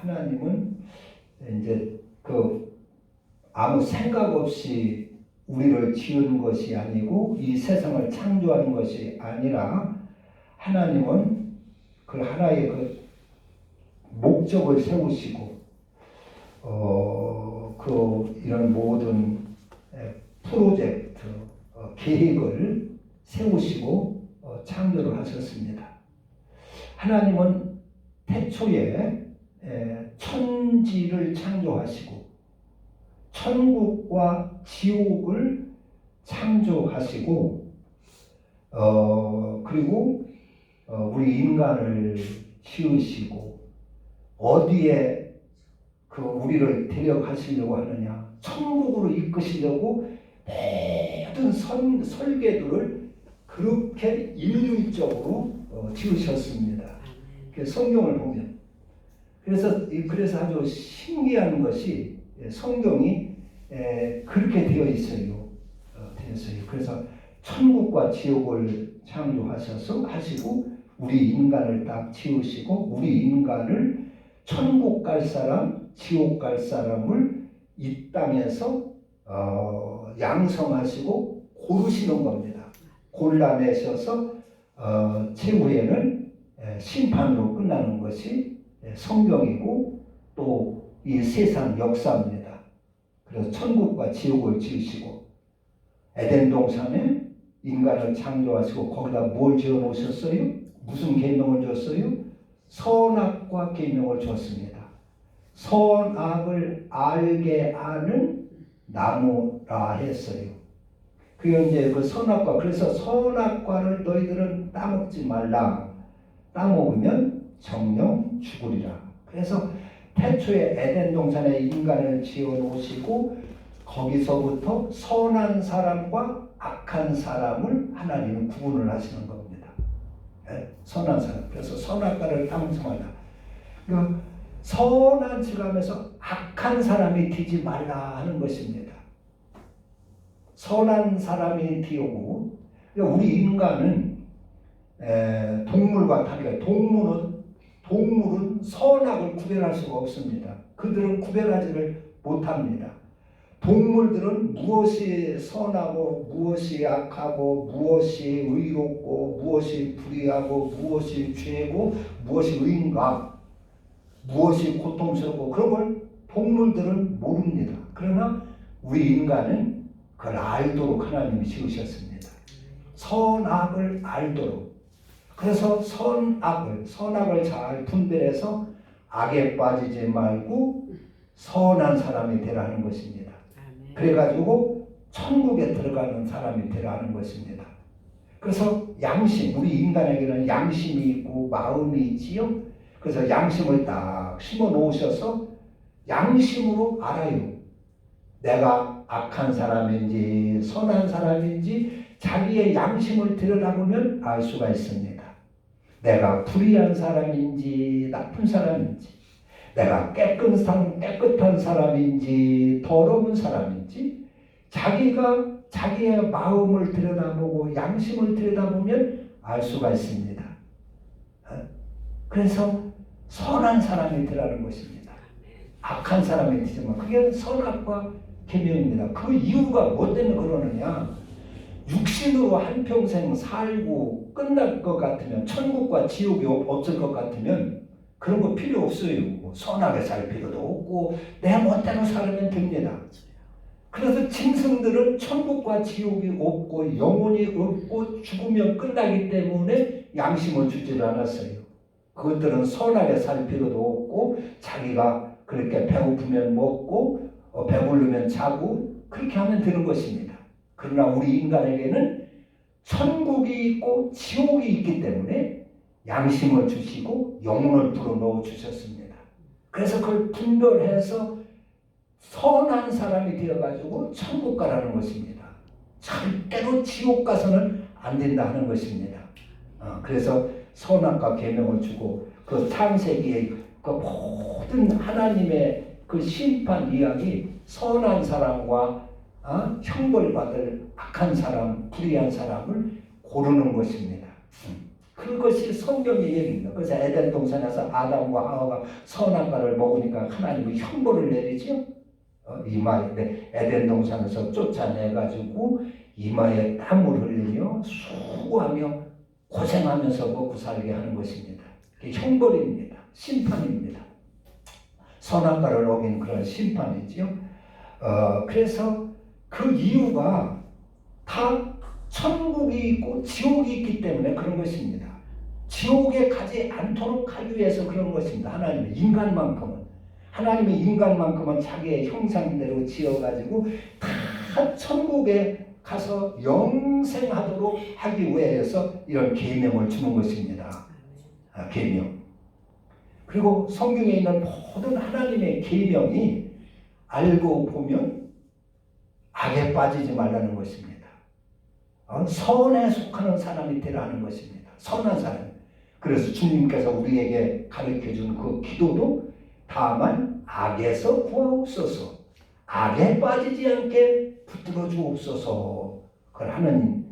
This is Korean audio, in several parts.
하나님은 이제 아무 생각 없이 우리를 지은 것이 아니고 이 세상을 창조한 것이 아니라 하나님은 그 하나의 그 목적을 세우시고 이런 모든 프로젝트 계획을 세우시고 창조를 하셨습니다. 하나님은 태초에 천지를 창조하시고 천국과 지옥을 창조하시고 그리고 우리 인간을 지으시고 어디에 우리를 데려가시려고 하느냐, 천국으로 이끄시려고 모든 설계도를 그렇게 일률적으로 지으셨습니다. 성경을 보면 그래서 아주 신기한 것이 성경이 그렇게 되어 있어요. 그래서 천국과 지옥을 창조하시고 우리 인간을 딱 지으시고 우리 인간을 천국 갈 사람, 지옥 갈 사람을 이 땅에서 양성하시고 고르시는 겁니다. 골라내셔서 최후에는 심판으로 끝나는 것이 성경이고 또 이 세상 역사입니다. 그래서 천국과 지옥을 지으시고 에덴 동산에 인간을 창조하시고 거기다 뭘 지어 놓으셨어요? 무슨 계명을 줬어요? 선악과 계명을 줬습니다. 선악을 알게 하는 나무라 했어요. 그게 이제 그 선악과, 그래서 선악과를 너희들은 따먹지 말라. 따먹으면 정령 죽으리라. 그래서 태초에 에덴 동산에 인간을 지어 놓으시고 거기서부터 선한 사람과 악한 사람을 하나님은 구분을 하시는 겁니다. 선한 사람. 그래서 선악과를 따먹지 말라. 그러니까 선한 짓을 하면서 악한 사람이 되지 말라 하는 것입니다. 선한 사람이 되고, 우리 인간은 동물과 다르게 동물은 선악을 구별할 수가 없습니다. 그들은 구별하지를 못합니다. 동물들은 무엇이 선하고 무엇이 악하고 무엇이 의롭고 무엇이 불의하고 무엇이 죄고 무엇이 의인가, 무엇이 고통스럽고 그런 걸 동물들은 모릅니다. 그러나 우리 인간은 그걸 알도록 하나님이 지으셨습니다. 선악을 알도록. 그래서 선악을 잘 분별해서 악에 빠지지 말고 선한 사람이 되라는 것입니다. 그래가지고 천국에 들어가는 사람이 되라는 것입니다. 그래서 양심, 우리 인간에게는 양심이 있고 마음이 있지요. 그래서 양심을 딱 심어 놓으셔서 양심으로 알아요. 내가 악한 사람인지 선한 사람인지 자기의 양심을 들여다보면 알 수가 있습니다. 내가 불의한 사람인지 나쁜 사람인지, 내가 깨끗한 사람인지 더러운 사람인지 자기가 자기의 마음을 들여다보고 양심을 들여다보면 알 수가 있습니다. 그래서 선한 사람이 되라는 것입니다. 악한 사람이 되지만 그게 선악과 계명입니다. 그 이유가 뭐 때문에 그러느냐? 육신으로 한평생 살고 끝날 것 같으면, 천국과 지옥이 없을 것 같으면 그런 거 필요 없어요. 뭐 선하게 살 필요도 없고 내 멋대로 살면 됩니다. 그래서 짐승들은 천국과 지옥이 없고 영혼이 없고 죽으면 끝나기 때문에 양심을 주지를 않았어요. 그것들은 선하게 살 필요도 없고 자기가 그렇게 배고프면 먹고 배부르면 자고 그렇게 하면 되는 것입니다. 그러나 우리 인간에게는 천국이 있고 지옥이 있기 때문에 양심을 주시고 영혼을 불어넣어 주셨습니다. 그래서 그걸 분별해서 선한 사람이 되어가지고 천국 가라는 것입니다. 절대로 지옥 가서는 안 된다 하는 것입니다. 그래서 선악과 계명을 주고 그 창세기의 그 모든 하나님의 그 심판 이야기, 선한 사람과 형벌받을 악한 사람, 불의한 사람을 고르는 것입니다. 그것이 성경의 얘기입니다. 그래서 에덴 동산에서 아담과 하와가 선한 과를 먹으니까 하나님이 형벌을 내리죠. 이마에 에덴 동산에서 쫓아내가지고 이마에 땀을 흘리며 수고하며 고생하면서 먹고 살게 하는 것입니다. 그게 형벌입니다. 심판입니다. 선한 과를 어긴 그런 심판이지요. 그래서 그 이유가 다 천국이 있고 지옥이 있기 때문에 그런 것입니다. 지옥에 가지 않도록 하기 위해서 그런 것입니다. 하나님의 인간만큼은 자기의 형상대로 지어가지고 다 천국에 가서 영생하도록 하기 위해서 이런 계명을 주는 것입니다. 계명. 그리고 성경에 있는 모든 하나님의 계명이 알고 보면 악에 빠지지 말라는 것입니다. 선에 속하는 사람이 되라는 것입니다. 선한 사람. 그래서 주님께서 우리에게 가르쳐준 그 기도도 다만 악에서 구하옵소서, 악에 빠지지 않게 붙들어 주옵소서, 그걸 하는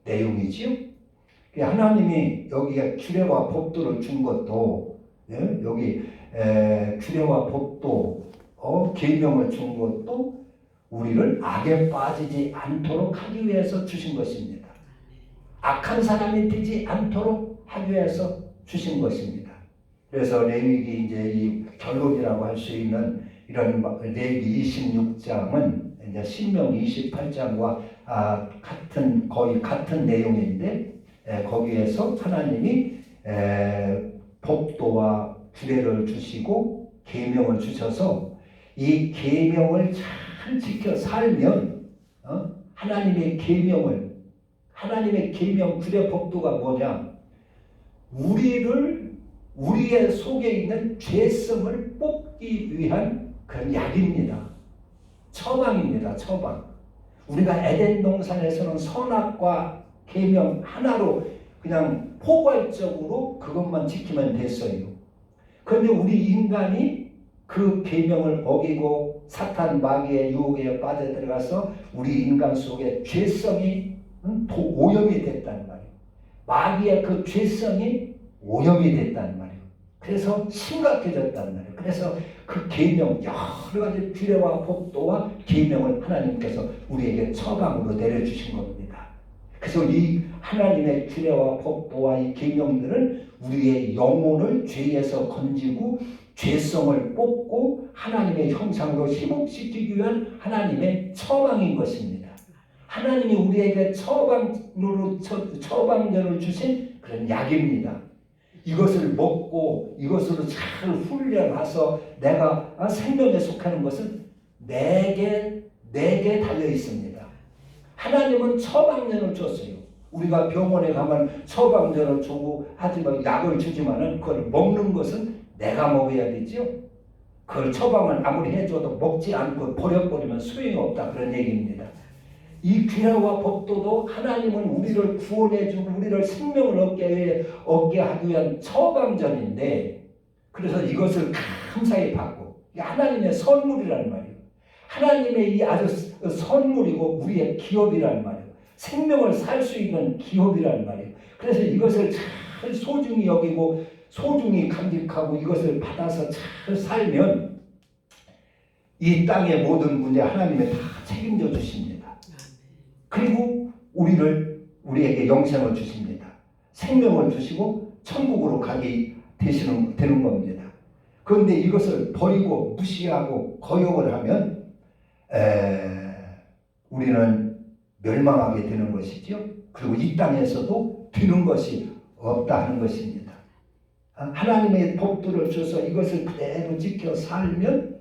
내용이지요. 하나님이 여기에 규례와 법도를 준 것도, 여기 규례와 법도 계명을 준 것도 우리를 악에 빠지지 않도록 하기 위해서 주신 것입니다. 악한 사람이 되지 않도록 하기 위해서 주신 것입니다. 그래서 레위기 이제 이 결론이라고 할 수 있는 이런 레위기 26장은 이제 신명기 28장과 거의 같은 내용인데, 거기에서 하나님이 법도와 규례를 주시고 계명을 주셔서 이 계명을 잘 지켜 살면 하나님의 계명 규례 법도가 뭐냐? 우리의 속에 있는 죄성을 뽑기 위한 그런 약입니다. 처방입니다. 처방. 우리가 에덴 동산에서는 선악과 계명 하나로 그냥 포괄적으로 그것만 지키면 됐어요. 그런데 우리 인간이 그 계명을 어기고 사탄 마귀의 유혹에 빠져들어가서 우리 인간 속에 죄성이 오염이 됐단 말이에요. 마귀의 그 죄성이 오염이 됐단 말이에요. 그래서 심각해졌단 말이에요. 그래서 그 계명, 여러 가지 규례와 법도와 계명을 하나님께서 우리에게 처방으로 내려주신 겁니다. 그래서 이 하나님의 규례와 법도와 이 계명들은 우리의 영혼을 죄에서 건지고 죄성을 뽑고 하나님의 형상으로 희복시키기 위한 하나님의 처방인 것입니다. 하나님이 우리에게 처방전을 주신 그런 약입니다. 이것을 먹고 이것으로 잘 훈련해서 내가 생명에 속하는 것은 내게 달려 있습니다. 하나님은 처방전을 줬어요. 우리가 병원에 가면 처방전을 주고 하지만 약을 주지만은 그걸 먹는 것은 내가 먹어야 되죠. 그걸 처방을 아무리 해줘도 먹지 않고 버려버리면 소용이 없다, 그런 얘기입니다. 이 규례와 법도도 하나님은 우리를 구원해주고 우리를 생명을 얻게 하기 위한 처방전인데, 그래서 이것을 감사히 받고, 이게 하나님의 선물이란 말이에요. 하나님의 이 아주 선물이고 우리의 기업이란 말이에요. 생명을 살 수 있는 기업이란 말이에요. 그래서 이것을 잘 소중히 여기고 소중히 간직하고 이것을 받아서 잘 살면 이 땅의 모든 문제 하나님이 다 책임져 주십니다. 그리고 우리에게 영생을 주십니다. 생명을 주시고 천국으로 가게 되는 겁니다. 그런데 이것을 버리고 무시하고 거역을 하면 우리는 멸망하게 되는 것이죠. 그리고 이 땅에서도 되는 것이 없다 하는 것입니다. 하나님의 법도를 줘서 이것을 그대로 지켜 살면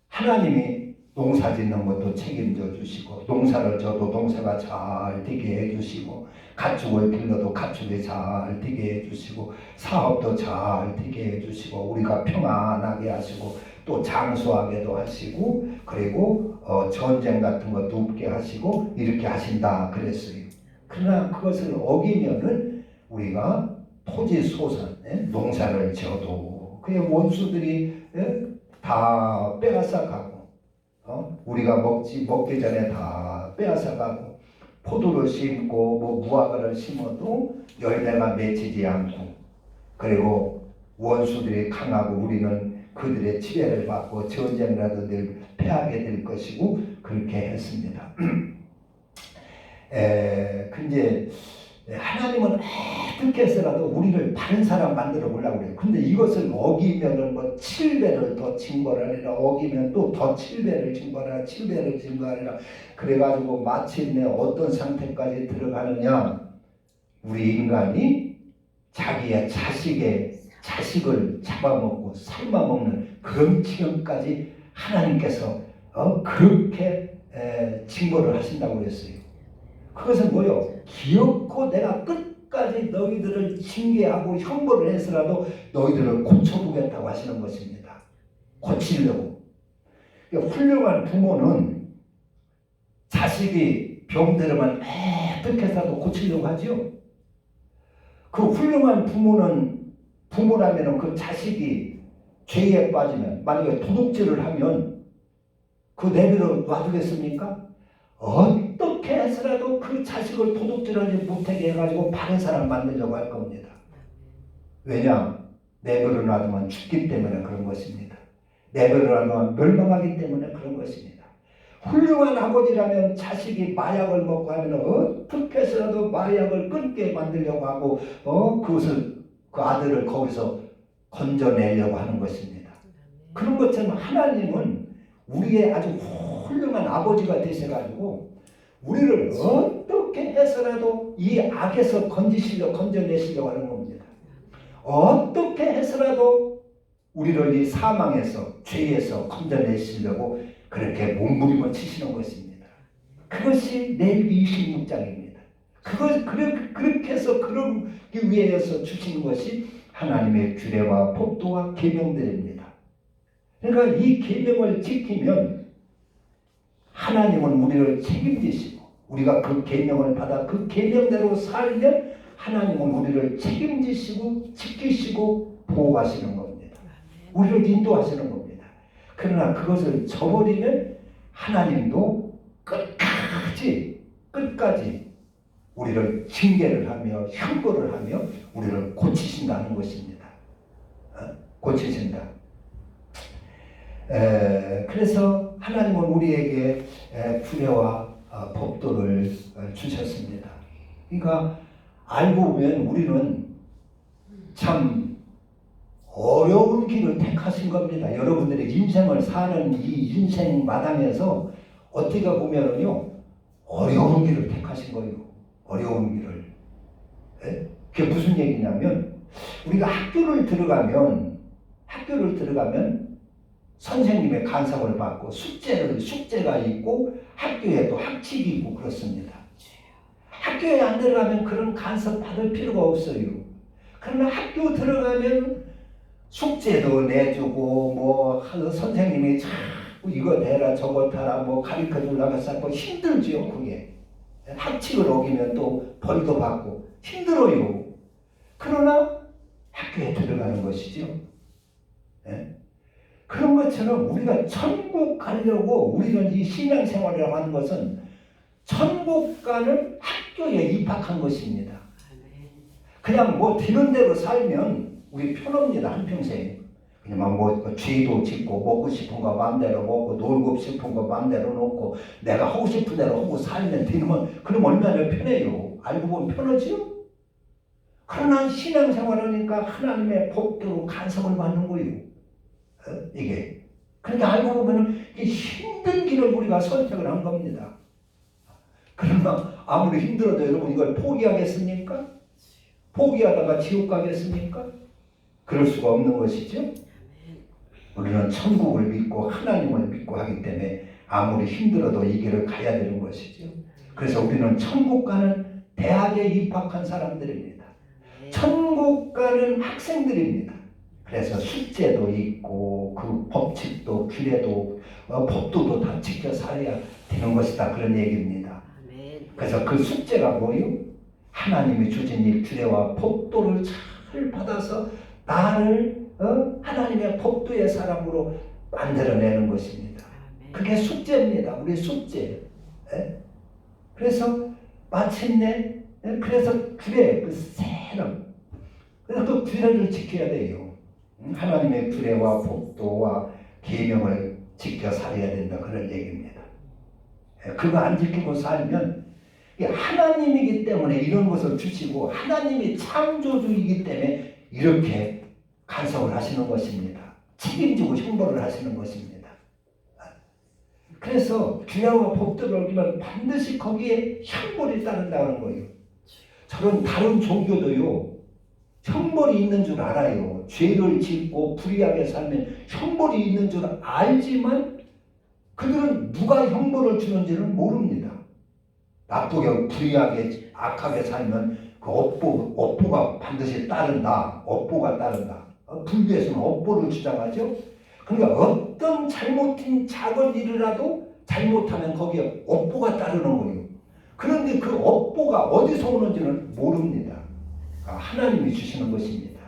하나님이 농사 짓는 것도 책임져 주시고, 농사를 져도 농사가 잘 되게 해주시고, 가축을 길러도 가축이 잘 되게 해주시고, 사업도 잘 되게 해주시고, 우리가 평안하게 하시고, 또 장수하게도 하시고, 그리고 전쟁 같은 것도 없게 하시고 이렇게 하신다 그랬어요. 그러나 그것을 어기면은 우리가 토지 소산, 농사를 지어도 그의 원수들이 다 빼앗아 가고, 우리가 먹기 전에 다 빼앗아 가고, 포도를 심고 뭐 무화과를 심어도 열매가 맺히지 않고, 그리고 원수들이 강하고 우리는 그들의 지배를 받고 전쟁이라도 늘 패하게 될 것이고 그렇게 했습니다. 근데 하나님은 어떻게 해서라도 우리를 바른 사람 만들어 보려고 그래요. 근데 이것을 어기면은 뭐 7배를 더 징벌하리라, 어기면 또 더 7배를 징벌하라, 7배를 징벌하리라. 그래가지고 마침내 어떤 상태까지 들어가느냐, 우리 인간이 자기의 자식을 잡아먹고 삶아먹는 그런 지경까지 하나님께서 그렇게 징벌을 하신다고 그랬어요. 그것은 뭐요? 기어코 내가 끝까지 너희들을 징계하고 형벌을 해서라도 너희들을 고쳐보겠다고 하시는 것입니다. 고치려고. 그러니까 훌륭한 부모는 자식이 병들으면 어떻게 해서라도 고치려고 하죠. 그 훌륭한 부모라면 그 자식이 죄에 빠지면, 만약에 도둑질을 하면 그 내버려 놔두겠습니까? 어떻게 해서라도 그 자식을 도둑질하지 못하게 해가지고 바른 사람 만들려고 할 겁니다. 왜냐? 내버려 놔두면 죽기 때문에 그런 것입니다. 내버려 놔두면 멸망하기 때문에 그런 것입니다. 훌륭한 아버지라면 자식이 마약을 먹고 하면 어떻게 해서라도 마약을 끊게 만들려고 하고 그것을, 그 아들을 거기서 건져내려고 하는 것입니다. 그런 것처럼 하나님은 우리의 아주 훌륭한 아버지가 되셔가지고 우리를 어떻게 해서라도 이 악에서 건져내시려고 하는 겁니다. 어떻게 해서라도 우리를 이 사망에서, 죄에서 건져내시려고 그렇게 몸부림을 치시는 것입니다. 그것이 레위기 26장입니다. 그렇게 해서 그러기 위해서 주시는 것이 하나님의 규례와 법도와 계명들입니다. 그러니까 이 계명을 지키면 하나님은 우리를 책임지시고, 우리가 그 계명을 받아 그 계명대로 살면 하나님은 우리를 책임지시고 지키시고 보호하시는 겁니다. 우리를 인도하시는 겁니다. 그러나 그것을 저버리면 하나님도 끝까지 우리를 징계를 하며 형벌을 하며 우리를 고치신다는 것입니다. 고치신다. 그래서 하나님은 우리에게 규례와 법도를 주셨습니다. 그러니까 알고 보면 우리는 참 어려운 길을 택하신 겁니다. 여러분들의 인생을 사는 이 인생 마당에서 어떻게 보면은요, 어려운 길을 택하신 거예요. 어려운 길을. 그게 무슨 얘기냐면, 우리가 학교를 들어가면 선생님의 간섭을 받고 숙제가 있고 학교에 또 학칙이 있고 그렇습니다. 학교에 안 들어가면 그런 간섭 받을 필요가 없어요. 그러나 학교 들어가면 숙제도 내주고 뭐 선생님이 자꾸 이거 내라 저거 타라 뭐 가르쳐 주려고 해서 힘들지요. 그게 학칙을 어기면 또 벌도 받고 힘들어요. 그러나 학교에 들어가는 것이죠. 그런 것처럼 우리가 천국 가려고, 우리는 이 신앙생활이라고 하는 것은 천국 가는 학교에 입학한 것입니다. 그냥 뭐 되는 대로 살면 우리 편합니다. 한평생. 그냥 뭐 죄도 짓고 먹고 싶은 거 마음대로 먹고 놀고 싶은 거 마음대로 놓고 내가 하고 싶은 대로 하고 살면 되면 그럼 얼마나 편해요. 알고 보면 편하지요. 그러나 신앙생활하니까 하나님의 법도로 간섭을 받는 거예요. 이게. 그러니까 알고 보면 힘든 길을 우리가 선택을 한 겁니다. 그러나 아무리 힘들어도 여러분 이걸 포기하겠습니까? 포기하다가 지옥 가겠습니까? 그럴 수가 없는 것이죠. 우리는 천국을 믿고 하나님을 믿고 하기 때문에 아무리 힘들어도 이 길을 가야 되는 것이죠. 그래서 우리는 천국 가는 대학에 입학한 사람들입니다. 천국 가는 학생들입니다. 그래서 숙제도 있고 그 법칙도 규례도 법도도 다 지켜 살아야 되는 것이다, 그런 얘기입니다. 그래서 그 숙제가 뭐예요? 하나님이 주신 이 규례와 법도를 잘 받아서 나를 하나님의 법도의 사람으로 만들어내는 것입니다. 그게 숙제입니다. 우리 숙제. 그래서 마침내 그래서 규례, 그 세는 그래서 그 규례를 지켜야 돼요. 하나님의 규례와 법도와 계명을 지켜 살아야 된다 그런 얘기입니다. 그거 안 지키고 살면 하나님이기 때문에 이런 것을 주시고 하나님이 창조주이기 때문에 이렇게 간섭을 하시는 것입니다. 책임지고 형벌을 하시는 것입니다. 그래서 규례와 법도를 어기면 반드시 거기에 형벌이 따른다는 거예요. 저런 다른 종교도요, 형벌이 있는 줄 알아요. 죄를 짓고 불의하게 살면 형벌이 있는 줄 알지만 그들은 누가 형벌을 주는지는 모릅니다. 나쁘게 불의하게 악하게 살면 그 업보가 반드시 따른다. 업보가 따른다. 불교에서는 업보를 주장하죠. 그러니까 어떤 잘못인 작은 일이라도 잘못하면 거기에 업보가 따르는 거예요. 그런데 그 업보가 어디서 오는지는 모릅니다. 하나님이 주시는 것입니다.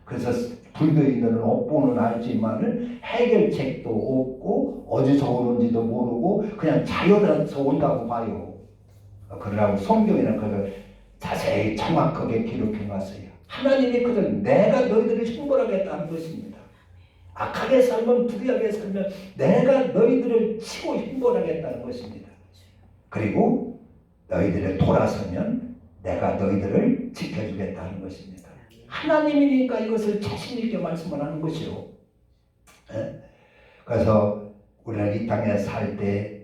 그래서 불교인들은 업보는 알지만은 해결책도 없고 어디서 오는지도 모르고 그냥 자연에서 온다고 봐요. 그러라고 성경에는 그걸 자세히 정확하게 기록해 놨어요. 하나님이 그들 내가 너희들을 형벌하겠다는 것입니다. 악하게 살면 불의하게 살면 내가 너희들을 치고 형벌하겠다는 것입니다. 그리고 너희들이 돌아서면 내가 너희들을 지켜주겠다는 것입니다. 하나님이니까 이것을 자신 있게 말씀을 하는 것이요. 그래서 우리는 이 땅에 살 때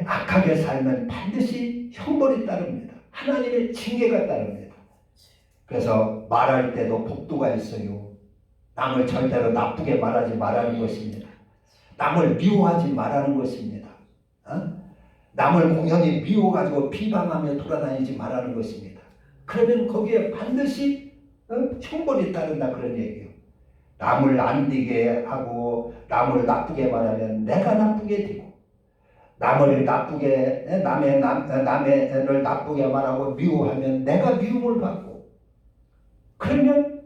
악하게 살면 반드시 형벌이 따릅니다. 하나님의 징계가 따릅니다. 그래서 말할 때도 법도가 있어요. 남을 절대로 나쁘게 말하지 말라는 것입니다. 남을 미워하지 말라는 것입니다. 남을 공연히 미워가지고 비방하며 돌아다니지 말라는 것입니다. 그러면 거기에 반드시 형벌이 따른다 그런 얘기예요. 남을 안 되게 하고 남을 나쁘게 말하면 내가 나쁘게 되고 남을 나쁘게 남의 애를 나쁘게 말하고 미워하면 내가 미움을 받고 그러면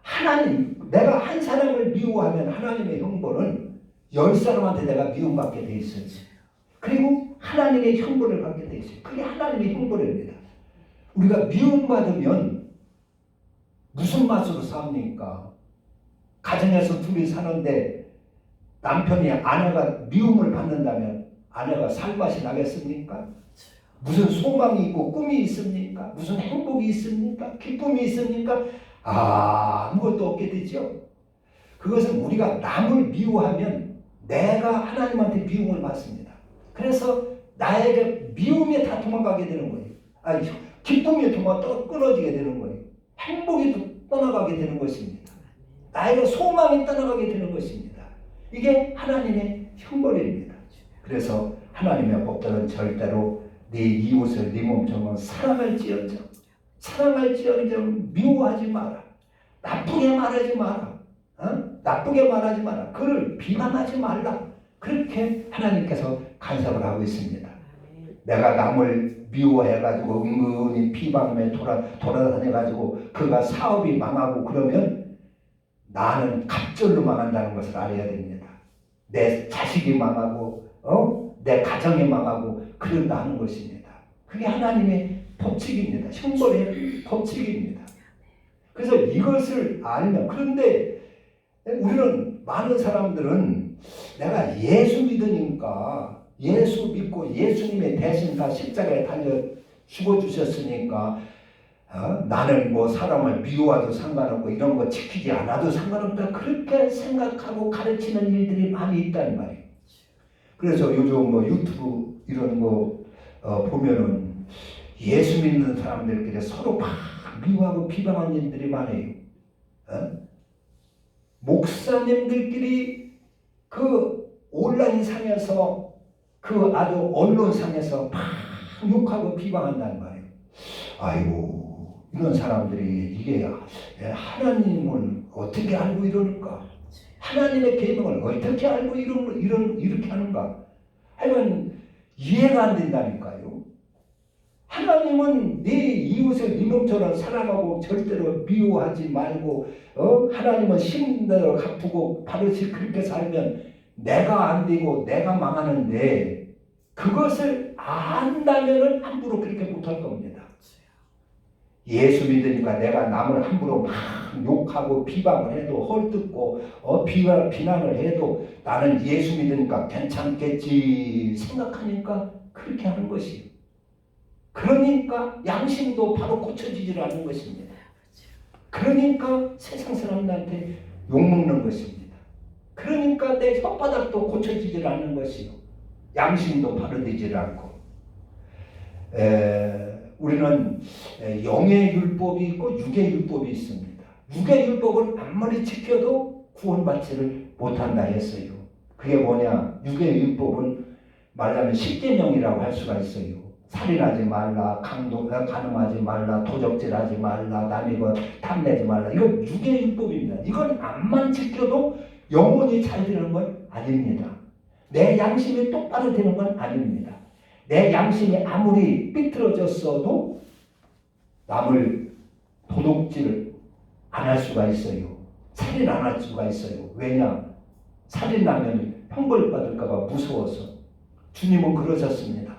하나님 내가 한 사람을 미워하면 하나님의 형벌은 10사람한테 내가 미움받게 돼 있어요. 그리고 하나님의 형벌을 받게 돼 있어요. 그게 하나님의 형벌입니다. 우리가 미움받으면 무슨 맛으로 삽니까? 가정에서 둘이 사는데 남편이 아내가 미움을 받는다면 아내가 살맛이 나겠습니까? 무슨 소망이 있고 꿈이 있습니까? 무슨 행복이 있습니까? 기쁨이 있습니까? 아무것도 없게 되죠. 그것은 우리가 남을 미워하면 내가 하나님한테 미움을 받습니다. 그래서 나에게 미움이 다 도망가게 되는 거예요. 기쁨이 끊어지게 되는 거예요. 행복이 떠나가게 되는 것입니다. 나에게 소망이 떠나가게 되는 것입니다. 이게 하나님의 형벌입니다. 그래서 하나님의 법들은 절대로 네 이웃을 네 몸처럼 사랑할지언정 미워하지 마라. 나쁘게 말하지 마라. 나쁘게 말하지 마라. 그를 비방하지 말라. 그렇게 하나님께서 간섭을 하고 있습니다. 내가 남을 미워해가지고 은근히 비방하며 돌아다녀가지고 그가 사업이 망하고 그러면 나는 갑절로 망한다는 것을 알아야 됩니다. 내 자식이 망하고 내 가정이 망하고 그런다는 것입니다. 그게 하나님의 법칙입니다. 형벌의 법칙입니다. 그래서 이것을 알면 그런데 우리는 많은 사람들은 내가 예수 믿으니까 예수 믿고 예수님의 대신 다 십자가에 달려 죽어주셨으니까 나는 뭐 사람을 미워해도 상관없고 이런 거 지키지 않아도 상관없다 그렇게 생각하고 가르치는 일들이 많이 있단 말이에요. 그래서 요즘 뭐 유튜브 이런 거 보면은 예수 믿는 사람들끼리 서로 막 미워하고 비방하는 일들이 많아요. 목사님들끼리 그 온라인상에서 그 아주 언론상에서 막 욕하고 비방한다는 말이에요. 아이고 이런 사람들이 이게 하나님을 어떻게 알고 이러는가? 하나님의 계명을 어떻게 알고 이렇게 하는가? 하여간 이해가 안 된다니까요. 하나님은 네 이웃을 네 몸처럼 사랑하고 절대로 미워하지 말고 하나님은 심대로 갚고 바르시 그렇게 살면 내가 안 되고 내가 망하는데 그것을 안다면은 함부로 그렇게 못할 겁니다. 예수 믿으니까 내가 남을 함부로 막 욕하고 비방을 해도 헐뜯고 비난을 해도 나는 예수 믿으니까 괜찮겠지 생각하니까 그렇게 하는 것이에요. 그러니까 양심도 바로 고쳐지질 않는 것입니다. 그러니까 세상 사람들한테 욕먹는 것입니다. 그러니까 내 혓바닥도 고쳐지질 않는 것이요. 양심도 바로 되질 않고. 우리는 영의 율법이 있고 육의 율법이 있습니다. 육의 율법은 아무리 지켜도 구원받지를 못한다 했어요. 그게 뭐냐? 육의 율법은 말하자면 십계명이라고 할 수가 있어요. 살인하지 말라, 간음하지 말라, 도적질하지 말라, 남의 것 탐내지 말라. 이건 육의 율법입니다. 이건 암만 지켜도 영혼이 잘 되는 건 아닙니다. 내 양심이 똑바로 되는 건 아닙니다. 내 양심이 아무리 삐뚤어졌어도 남을 도둑질 안 할 수가 있어요. 살인 안 할 수가 있어요. 왜냐? 살인하면 형벌받을까 봐 무서워서. 주님은 그러셨습니다.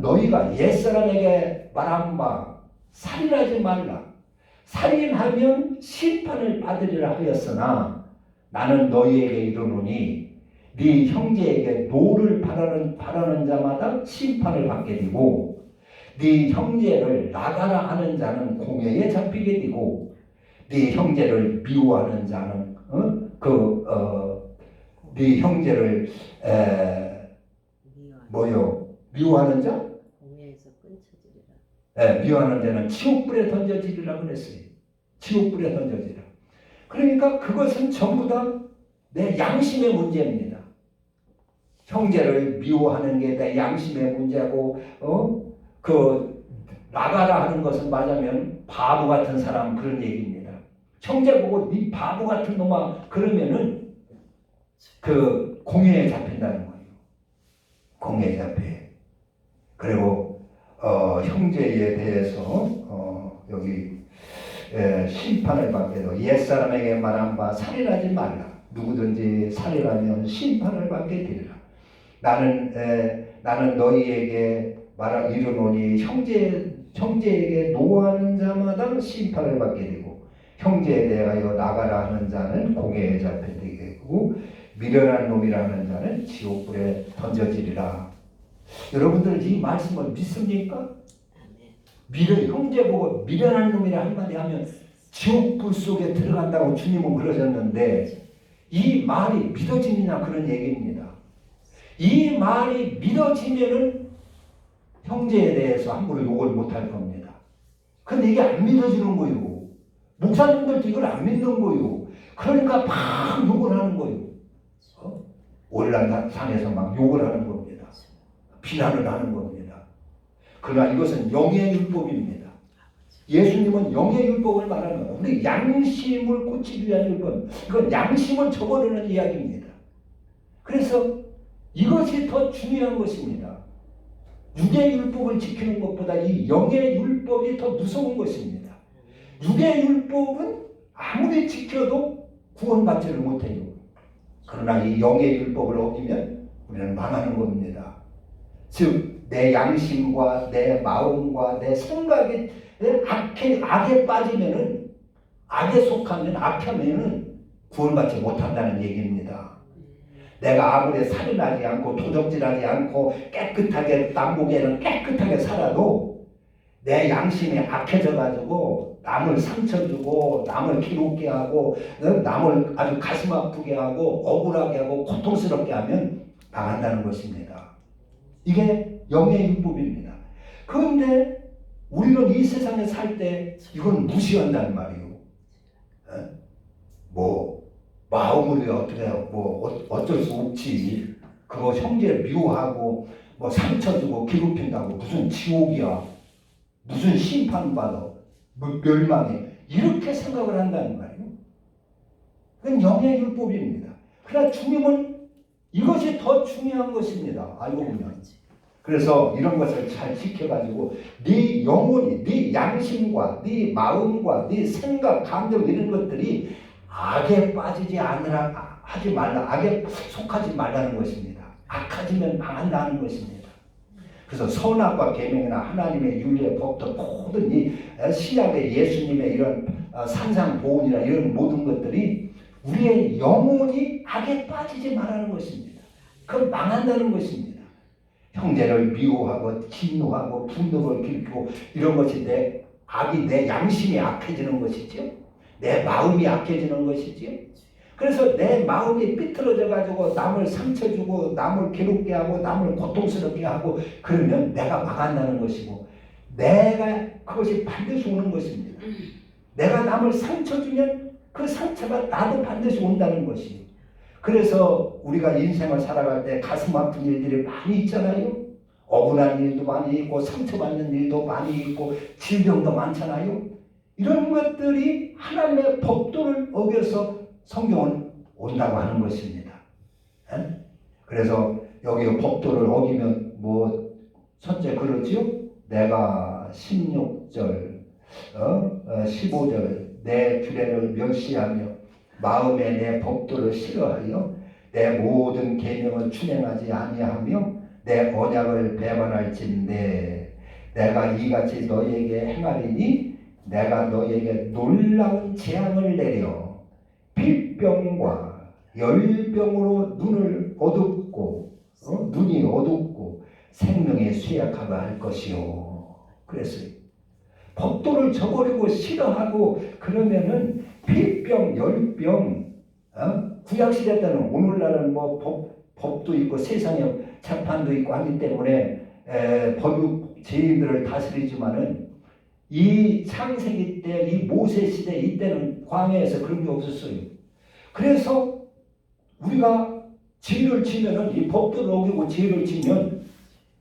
너희가 옛사람에게 말한 바 살인하지 말라. 살인하면 심판을 받으리라 하였으나 나는 너희에게 이르노니 네 형제에게 노를 바라는 자마다 심판을 받게 되고 네 형제를 나가라 하는 자는 공회에 잡히게 되고 네 형제를 미워하는 자는 네 형제를 미워하는 자? 공회에서 끊쳐지리라. 미워하는 자는 지옥불에 던져지리라 그랬어요. 지옥불에 던져지리라. 그러니까 그것은 전부 다 내 양심의 문제입니다. 형제를 미워하는 게 내 양심의 문제고, 나가라 하는 것은 말하자면 바보 같은 사람 그런 얘기입니다. 형제 보고 네 바보 같은 놈아 그러면은 그 공회에 잡힌다는 거예요. 공회에 잡혀. 그리고 형제에 대해서 여기 심판을 받게 되고 옛사람에게 말한 바 살인하지 말라. 누구든지 살인하면 심판을 받게 되리라. 나는 너희에게 이르노니 형제에게 노하는 자마다 심판을 받게 되고 형제에 대하여 나가라 하는 자는 공회에 잡히게 되고 미련한 놈이라는 자는 지옥불에 던져지리라. 여러분들 이 말씀을 믿습니까? 형제 보고 미련한 놈이라 한마디 하면 지옥불 속에 들어간다고 주님은 그러셨는데 이 말이 믿어지느냐 그런 얘기입니다. 이 말이 믿어지면은 형제에 대해서 함부로 욕을 못할 겁니다. 근데 이게 안 믿어지는 거예요. 목사님들도 이걸 안 믿는 거예요. 그러니까 막 욕을 하는 거예요. 올라산에서 막 욕을 하는 겁니다. 비난을 하는 겁니다. 그러나 이것은 영의 율법입니다. 예수님은 영의 율법을 말하는 거예요. 우리 양심을 고치기 위한 율법. 이건 양심을 저버리는 이야기입니다. 그래서 이것이 더 중요한 것입니다. 육의 율법을 지키는 것보다 이 영의 율법이 더 무서운 것입니다. 육의 율법은 아무리 지켜도 구원받지를 못해요. 그러나 이 영의 율법을 어기면 우리는 망하는 겁니다. 즉 내 양심과 내 마음과 내 생각이 악에 빠지면은 악에 속하면 악하면은 구원받지 못한다는 얘기입니다. 내가 아무리 살인하지 않고 도적질하지 않고 깨끗하게 남북에는 깨끗하게 살아도 내 양심이 악해져 가지고 남을 상처 주고 남을 괴롭게 하고 남을 아주 가슴 아프게 하고 억울하게 하고 고통스럽게 하면 망한다는 것입니다. 이게 영의 율법입니다. 그런데 우리는 이 세상에 살 때 이건 무시한다는 말이에요. 마음으로 어떻게 어쩔 수 없지. 그거 형제 미워하고 상처 주고 괴롭힌다고 무슨 지옥이야. 무슨 심판받아. 멸망해. 이렇게 생각을 한다는 말이에요. 그건 영의 율법입니다. 그러나 주님은 이것이 더 중요한 것입니다. 알고 보면. 그래서 이런 것을 잘 지켜가지고 네 영혼이, 네 양심과 네 마음과 네 생각, 감정 이런 것들이 악에 빠지지 하지 말라. 악에 속하지 말라는 것입니다. 악해지면 망한다는 것입니다. 그래서 선악과 계명이나 하나님의 윤리의 법도 모든 이 신약의 예수님의 이런 산상 보훈이나 이런 모든 것들이 우리의 영혼이 악에 빠지지 말라는 것입니다. 그럼 망한다는 것입니다. 형제를 미워하고 진노하고 분노를 일으키고 이런 것이 내 양심이 악해지는 것이죠. 내 마음이 악해지는 것이죠. 그래서 내 마음이 삐뚤어져 가지고 남을 상처 주고 남을 괴롭게 하고 남을 고통스럽게 하고 그러면 내가 망한다는 것이고 내가 그것이 반드시 오는 것입니다. 내가 남을 상처 주면 그 상처가 나도 반드시 온다는 것이에요. 그래서 우리가 인생을 살아갈 때 가슴 아픈 일들이 많이 있잖아요. 억울한 일도 많이 있고 상처받는 일도 많이 있고 질병도 많잖아요. 이런 것들이 하나님의 법도를 어겨서 성경은 온다고 하는 것입니다. 그래서 여기 법도를 어기면 첫째 그러지요. 내가 16절 15절 내 규례를 멸시하며 마음에 내 법도를 싫어하여 내 모든 계명을 준행하지 아니하며 내 언약을 배반할진대 내가 이같이 너희에게 행하리니 내가 너희에게 놀라운 재앙을 내려 필병과 열병으로 눈이 어둡고 생명이 쇠약하게 할 것이요. 그랬어요. 법도를 저버리고 싫어하고 그러면은 필병, 열병, 구약시대 때는 오늘날은 법도 있고 세상에 재판도 있고 하기 때문에 법육 죄인들을 다스리지만은 이 창세기 때, 이 모세 시대 이때는 광야에서 그런 게 없었어요. 그래서 우리가 죄를 지면은 이 법도를 어기고 죄를 지면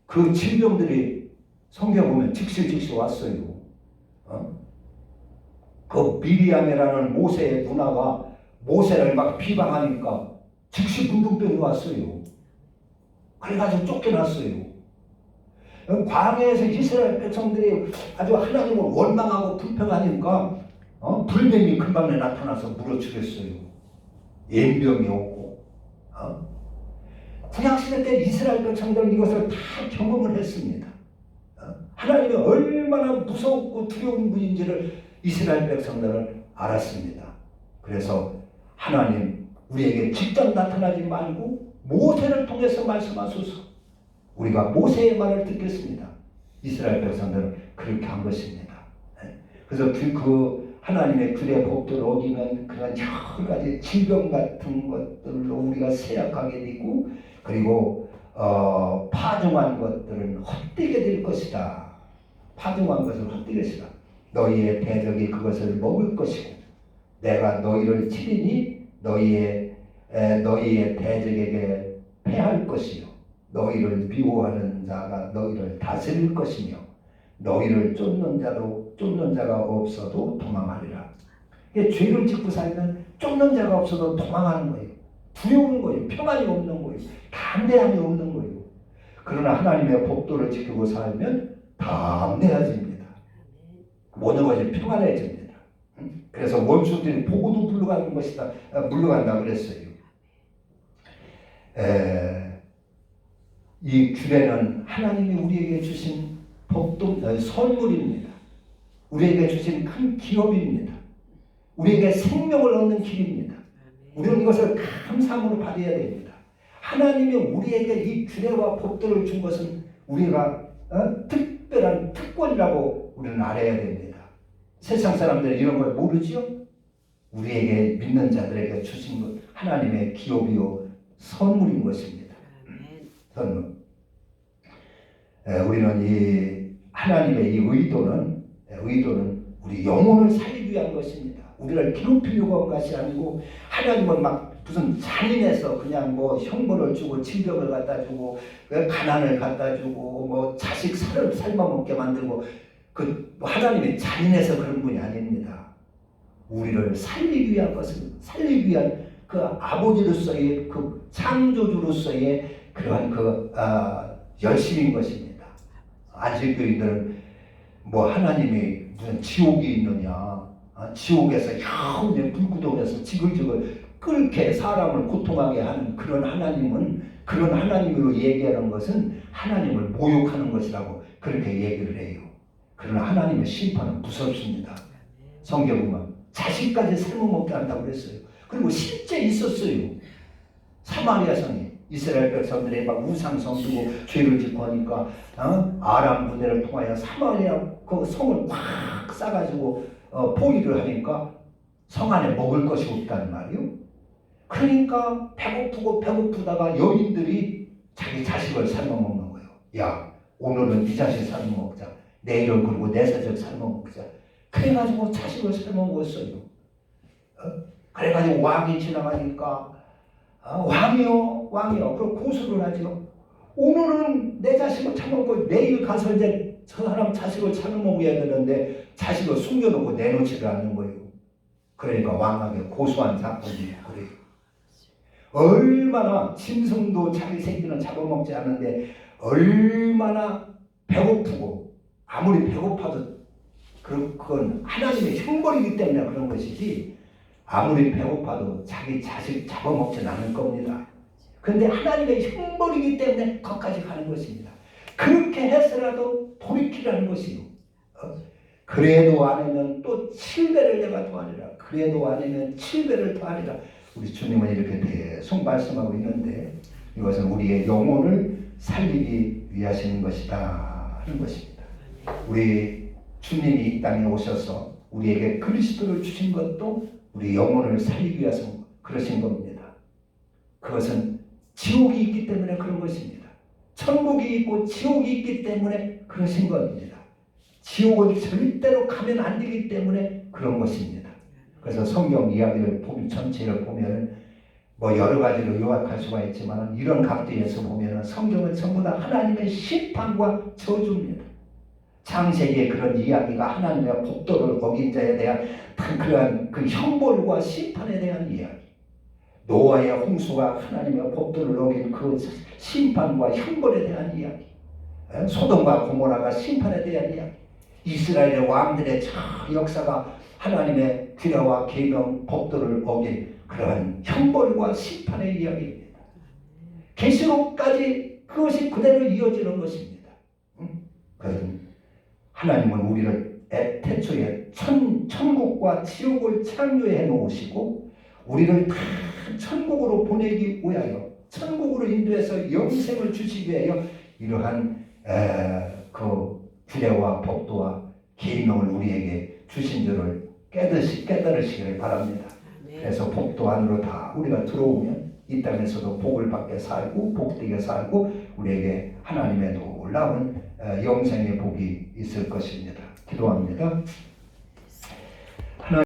그 질병들이 성경 보면 즉시 왔어요. 그 미리암이라는 모세의 누나가 모세를 막 비방하니까 즉시 문둥병이 왔어요. 그래가지고 쫓겨났어요. 광야에서 이스라엘 백성들이 아주 하나님을 원망하고 불평하니까 불뱀이 금방에 나타나서 물어 죽였어요. 연병이 오고 구약시대 때 이스라엘 백성들은 이것을 다 경험을 했습니다. 하나님이 얼마나 무섭고 두려운 분인지를 이스라엘 백성들은 알았습니다. 그래서 하나님 우리에게 직접 나타나지 말고 모세를 통해서 말씀하소서. 우리가 모세의 말을 듣겠습니다. 이스라엘 백성들은 그렇게 한 것입니다. 그래서 그 하나님의 규례 법도를 어기면 그런 여러 가지 질병 같은 것들로 우리가 쇠약하게 되고 그리고 파종한 것들은 헛되게 될 것이다. 파종한 것을 헛되게 것이다. 너희의 대적이 그것을 먹을 것이고 내가 너희를 치리니 너희의 대적에게 패할 것이요 너희를 미워하는 자가 너희를 다스릴 것이며 너희를 쫓는 자가 없어도 도망하리라. 죄를 짓고 살면 쫓는 자가 없어도 도망하는 거예요. 두려운 거예요. 평안이 없는 거예요. 담대함이 없는 거예요. 그러나 하나님의 법도를 지키고 살면 담대해집니다. 모든 것이 평안해집니다. 그래서 원수들이 보고도 물러간다 그랬어요. 이 규례는 하나님이 우리에게 주신 선물입니다. 우리에게 주신 큰 기업입니다. 우리에게 생명을 얻는 길입니다. 우리는 이것을 감사함으로 받아야 됩니다. 하나님이 우리에게 이 규례와 법도를 준 것은 우리가 특별한 특권이라고 우리는 알아야 됩니다. 세상 사람들은 이런 걸 모르죠? 우리에게 믿는 자들에게 주신 것 하나님의 기업이요 선물인 것입니다. 선물. 우리는 이 하나님의 이 의도는 우리 영혼을 살리기 위한 것입니다. 우리를 괴롭히려고 한 것이 아니고 하나님은 막 무슨 잔인해서 그냥 형벌을 주고 질병을 갖다 주고 가난을 갖다 주고 자식 삶아먹게 만들고 하나님이 잔인해서 그런 분이 아닙니다. 우리를 살리기 위한 그 아버지로서의 그 창조주로서의 그러한 열심인 것입니다. 안식교인들은 하나님이 무슨 지옥이 있느냐, 지옥에서 영원히 불구덩에서 지글지글 그렇게 사람을 고통하게 하는 그런 하나님은, 그런 하나님으로 얘기하는 것은 하나님을 모욕하는 것이라고 그렇게 얘기를 해요. 그러나 하나님의 심판은 무섭습니다. 성경 보면 자식까지 삶아먹게 한다고 그랬어요. 그리고 실제 있었어요. 사마리아 성에 이스라엘 백성들이 막 우상성 두고 죄를 짓고 하니까 아람 군대를 통하여 사마리아 그 성을 꽉 싸가지고 포위를 하니까 성 안에 먹을 것이 없단 말이요. 그러니까 배고프다가 여인들이 자기 자식을 삶아먹는 거예요. 야, 오늘은 네 자식 삶아먹자. 내일은 그리고 내 자식 삶아먹자. 그래가지고 자식을 삶아먹었어요. 그래가지고 왕이 지나가니까 왕이요. 그리고 고소를 하죠. 오늘은 내 자식을 참아먹고 내일 가서 이제 저 사람 자식을 참아먹어야 되는데 자식을 숨겨놓고 내놓지를 않는 거예요. 그러니까 왕에게 고소한 사건이 그래요. 얼마나 짐승도 자기 새끼는 잡아먹지 않는데 얼마나 배고프고 아무리 배고파도 그건 하나님의 형벌이기 때문에 그런 것이지 아무리 배고파도 자기 자식 잡아먹지는 않을 겁니다. 그런데 하나님의 형벌이기 때문에 거기까지 가는 것입니다. 그렇게 해서라도 돌이키라는 것이요. 그래도 안 하면 또 7배를 내가 더하리라. 그래도 안 하면 7배를 더하리라. 우리 주님은 이렇게 계속 말씀하고 있는데 이것은 우리의 영혼을 살리기 위하시는 것이다 하는 것입니다. 우리 주님이 이 땅에 오셔서 우리에게 그리스도를 주신 것도 우리 영혼을 살리기 위해서 그러신 겁니다. 그것은 지옥이 있기 때문에 그런 것입니다. 천국이 있고 지옥이 있기 때문에 그러신 겁니다. 지옥은 절대로 가면 안 되기 때문에 그런 것입니다. 그래서 성경 이야기를 전체를 보면 뭐 여러 가지로 요약할 수가 있지만 이런 각도에서 보면 성경은 전부 다 하나님의 심판과 저주입니다. 창세기의 그런 이야기가 하나님의 법도를 어긴 자에 대한 그러한 그 형벌과 심판에 대한 이야기. 노아의 홍수가 하나님의 법도를 어긴 그 심판과 형벌에 대한 이야기. 소돔과 고모라가 심판에 대한 이야기. 이스라엘의 왕들의 저 역사가 하나님의 규례와 계명 법도를 어긴 그러한 형벌과 심판의 이야기입니다. 계시록까지 그것이 그대로 이어지는 것입니다. 하나님은 우리를 태초에 천국과 지옥을 창조해 놓으시고 우리를 다 천국으로 보내기 위하여 천국으로 인도해서 영생을 주시기 위하여 이러한 그 규례와 법도와 계명을 우리에게 주신 줄을 깨달으시기를 바랍니다. 그래서 복도 안으로 다 우리가 들어오면 이 땅에서도 복을 받게 살고 복되게 살고 우리에게 하나님의 놀라운 영생의 복이 있을 것입니다. 기도합니다.